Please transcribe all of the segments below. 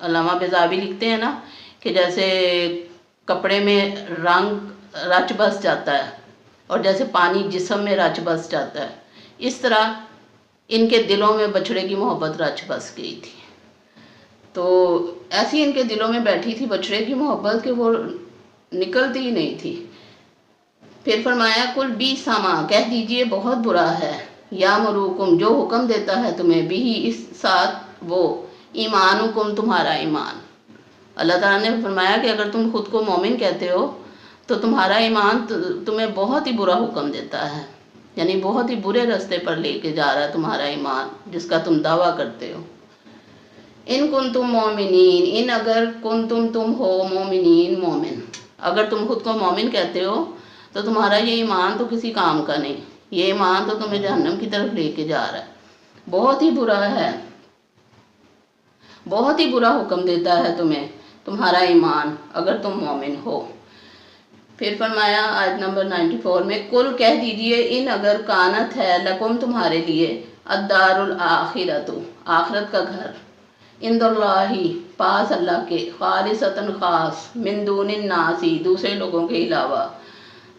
علامہ بیضاوی لکھتے ہیں نا کہ جیسے کپڑے میں رنگ رچ بس جاتا ہے اور جیسے پانی جسم میں رچ بس جاتا ہے، اس طرح ان کے دلوں میں بچھڑے کی محبت رچ بس گئی تھی۔ تو ایسی ان کے دلوں میں بیٹھی تھی بچھڑے کی محبت کہ وہ نکلتی ہی نہیں تھی۔ پھر فرمایا کل بی ساما، کہہ دیجئے بہت برا ہے، یا مروکم جو حکم دیتا ہے تمہیں، بھی اس ساتھ وہ، ایمانکم تمہارا ایمان۔ اللہ تعالیٰ نے فرمایا کہ اگر تم خود کو مومن کہتے ہو تو تمہارا ایمان تمہیں بہت ہی برا حکم دیتا ہے، یعنی بہت ہی برے راستے پر لے کے جا رہا ہے تمہارا ایمان جس کا تم دعویٰ کرتے ہو۔ ان کنتم مومنین، ان اگر کنتم تم ہو مومنین مومن، اگر تم خود کو مومن کہتے ہو تو تمہارا یہ ایمان تو کسی کام کا نہیں، یہ ایمان تو تمہیں جہنم کی طرف لے کے جا رہا ہے، بہت ہی برا ہے، بہت ہی برا حکم دیتا ہے تمہیں تمہارا ایمان اگر تم مومن ہو۔ پھر فرمایا آیت نمبر 94 میں کل کہہ دیجئے ان اگر کانت ہے لکم تمہارے لیے الدار الاخرۃ، آخرت کا گھر، عند اللہ پاس اللہ کے، خالصتاً خاص، من دون الناس دوسرے لوگوں کے علاوہ،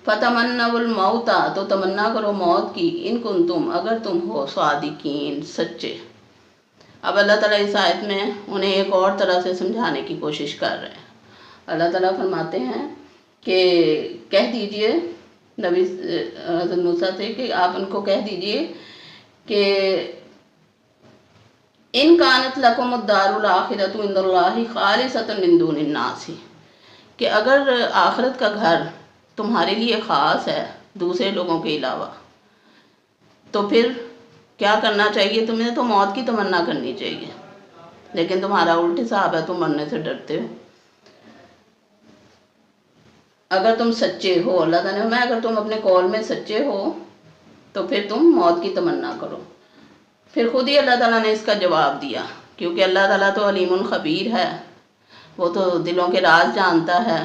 فتمنوا الموت تو تمنا کرو موت کی، ان کنتم اگر تم ہو صادقین سچے۔ اب اللہ تعالیٰ اس آیت میں انہیں ایک اور طرح سے سمجھانے کی کوشش کر رہے ہیں۔ اللہ تعالیٰ فرماتے ہیں کہ کہہ دیجئے نبی حضرت موسیٰ سے کہ آپ ان کو کہہ دیجئے کہ ان کانت لکم الدار الاخرۃ عند اللہ خالصۃ من دون الناس، کہ اگر آخرت کا گھر تمہارے لیے خاص ہے دوسرے لوگوں کے علاوہ تو پھر کیا کرنا چاہیے؟ تمہیں تو موت کی تمنا کرنی چاہیے، لیکن تمہارا الٹ حساب ہے، تم مرنے سے ڈرتے ہو۔ اگر تم سچے ہو، اللہ تعالیٰ نے، اگر تم اپنے قول میں سچے ہو تو پھر تم موت کی تمنا کرو۔ پھر خود ہی اللہ تعالیٰ نے اس کا جواب دیا، کیونکہ اللہ تعالیٰ تو علیم خبیر ہے، وہ تو دلوں کے راز جانتا ہے،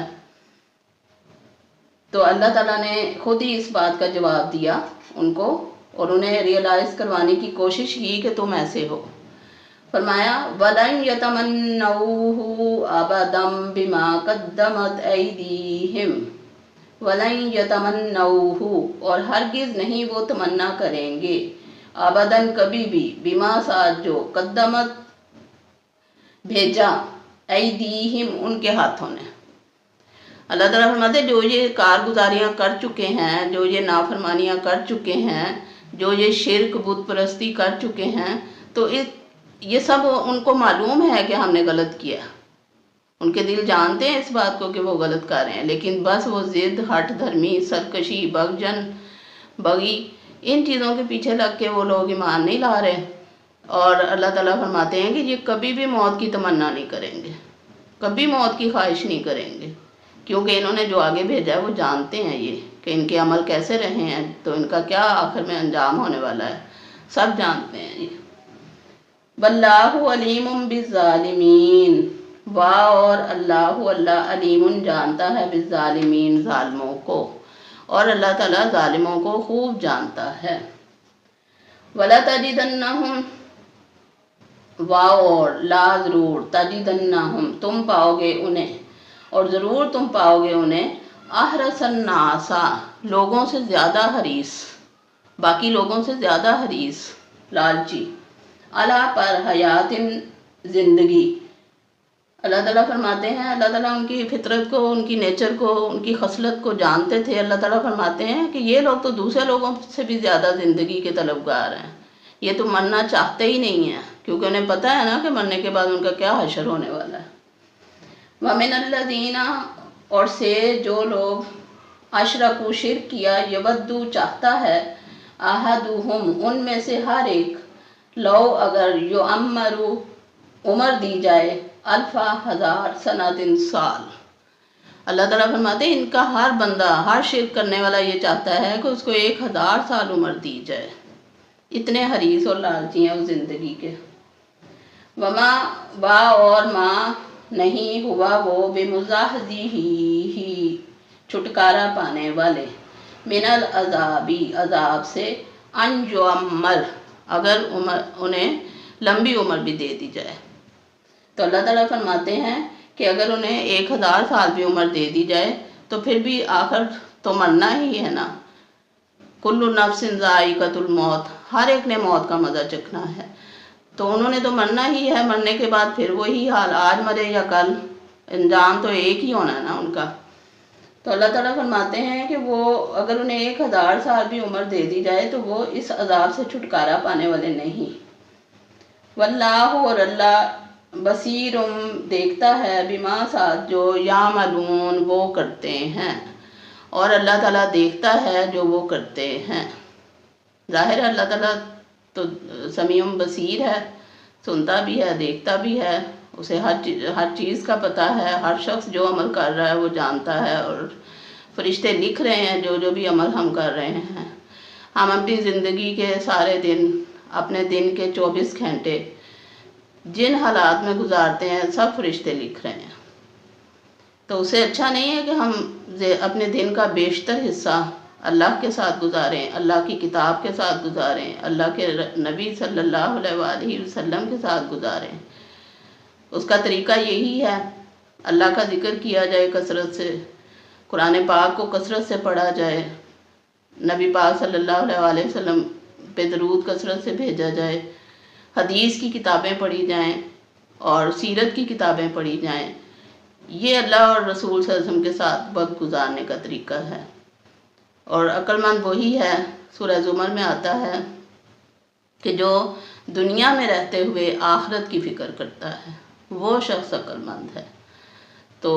تو اللہ تعالیٰ نے خود ہی اس بات کا جواب دیا ان کو اور انہیں ریئلائز کروانے کی کوشش کی کہ تم ایسے ہو۔ فرمایا وَلَن يَتَمَنَّوْهُ أَبَدًا بِمَا قَدَّمَتْ أَيْدِيهِمْ وَلَن يَتَمَنَّوْهُ اور ہرگز نہیں وہ تمنا کریں گے، ابداً کبھی بھی، بما ساتھ جو، قدمت بھیجا، ایدیہم ان کے ہاتھوں نے۔ اللہ تعالیٰ فرماتے جو یہ کارگزاریاں کر چکے ہیں، جو یہ نافرمانیاں کر چکے ہیں، جو یہ شرک بت پرستی کر چکے ہیں، تو یہ سب ان کو معلوم ہے کہ ہم نے غلط کیا، ان کے دل جانتے ہیں اس بات کو کہ وہ غلط کر رہے ہیں، لیکن بس وہ ضد، ہٹ دھرمی، سرکشی، بغجن، بغی، ان چیزوں کے پیچھے لگ کے وہ لوگ ایمان نہیں لا رہے۔ اور اللہ تعالیٰ فرماتے ہیں کہ یہ کبھی بھی موت کی تمنا نہیں کریں گے، کبھی موت کی خواہش نہیں کریں گے، کیونکہ انہوں نے جو آگے بھیجا ہے وہ جانتے ہیں یہ کہ ان کے عمل کیسے رہے ہیں، تو ان کا کیا آخر میں انجام ہونے والا ہے، سب جانتے ہیں یہ۔ واللہ علیم بالظالمین، اور اللہ علیم جانتا ہے بالظالمین ظالموں کو، اور اللہ تعالیٰ ظالموں کو خوب جانتا ہے۔ وَلَتَجِدَنَّهُمْ، اور لا ضرور، تجدنہم تم پاؤ گے انہیں، اور ضرور تم پاؤ گے انہیں، احرص الناس لوگوں سے زیادہ حریص، باقی لوگوں سے زیادہ حریص، لالچی، علی پر حیات زندگی۔ اللہ تعالیٰ فرماتے ہیں، اللہ تعالیٰ ان کی فطرت کو، ان کی نیچر کو، ان کی خصلت کو جانتے تھے۔ اللہ تعالیٰ فرماتے ہیں کہ یہ لوگ تو دوسرے لوگوں سے بھی زیادہ زندگی کے طلبگار ہیں، یہ تو مرنا چاہتے ہی نہیں ہیں، کیونکہ انہیں پتہ ہے نا کہ مرنے کے بعد ان کا کیا حشر ہونے والا ہے۔ وَمِنَ الَّذِينَ اور سے جو لوگ اشرکوا شرک کیا، یودو چاہتا ہے، احدہم ان میں سے ہر ایک، لو اگر یعمروا عمر دی جائے، الفا ہزار سنۃ سال۔ اللہ تعالیٰ فرماتے ہیں ان کا ہر بندہ، ہر شرک کرنے والا یہ چاہتا ہے کہ اس کو 1000 سال عمر دی جائے، اتنے حریص اور لالچی ہیں اس زندگی کے۔ وما اور ما نہیں ہوا وہ بمزحزحہ چھٹکارا پانے والے، من العذابی عذاب سے، ان یعمر اگر انہیں لمبی عمر بھی دے دی جائے۔ تو اللہ تعالیٰ فرماتے ہیں کہ اگر انہیں 1000 سال بھی عمر دے دی جائے تو پھر بھی آخر تو مرنا ہی ہے نا۔ کل نفس ذائقۃ الموت، ہر ایک نے موت کا مزہ چکھنا ہے، تو انہوں نے تو مرنا ہی ہے، مرنے کے بعد پھر وہی حال، آج مرے یا کل، انجام تو ایک ہی ہونا ہے نا ان کا۔ تو اللہ تعالیٰ فرماتے ہیں کہ وہ اگر انہیں 1000 سال بھی عمر دے دی جائے تو وہ اس عذاب سے چھٹکارا پانے والے نہیں۔ واللہ، اور اللہ، بصیر، دیکھتا ہے، بما ساتھ جو یعملون وہ کرتے ہیں، اور اللہ تعالیٰ دیکھتا ہے جو وہ کرتے ہیں۔ ظاہر ہے اللہ تعالیٰ تو سمیع بصیر ہے، سنتا بھی ہے، دیکھتا بھی ہے، اسے ہر چیز کا پتہ ہے، ہر شخص جو عمل کر رہا ہے وہ جانتا ہے، اور فرشتے لکھ رہے ہیں جو بھی عمل ہم کر رہے ہیں۔ ہم اپنی زندگی کے سارے دن، اپنے دن کے 24 گھنٹے جن حالات میں گزارتے ہیں سب فرشتے لکھ رہے ہیں۔ تو اسے اچھا نہیں ہے کہ ہم اپنے دن کا بیشتر حصہ اللہ کے ساتھ گزاریں، اللہ کی کتاب کے ساتھ گزاریں، اللہ کے نبی صلی اللہ علیہ وآلہ وسلم کے ساتھ گزاریں۔ اس کا طریقہ یہی ہے، اللہ کا ذکر کیا جائے کثرت سے، قرآن پاک کو کثرت سے پڑھا جائے، نبی پاک صلی اللہ علیہ وآلہ وسلم پہ درود کثرت سے بھیجا جائے، حدیث کی کتابیں پڑھی جائیں اور سیرت کی کتابیں پڑھی جائیں۔ یہ اللہ اور رسول صلی اللہ علیہ وسلم کے ساتھ وقت گزارنے کا طریقہ ہے۔ اور عقل مند وہی ہے، سورہ زمر میں آتا ہے کہ جو دنیا میں رہتے ہوئے آخرت کی فکر کرتا ہے وہ شخص عقل مند ہے۔ تو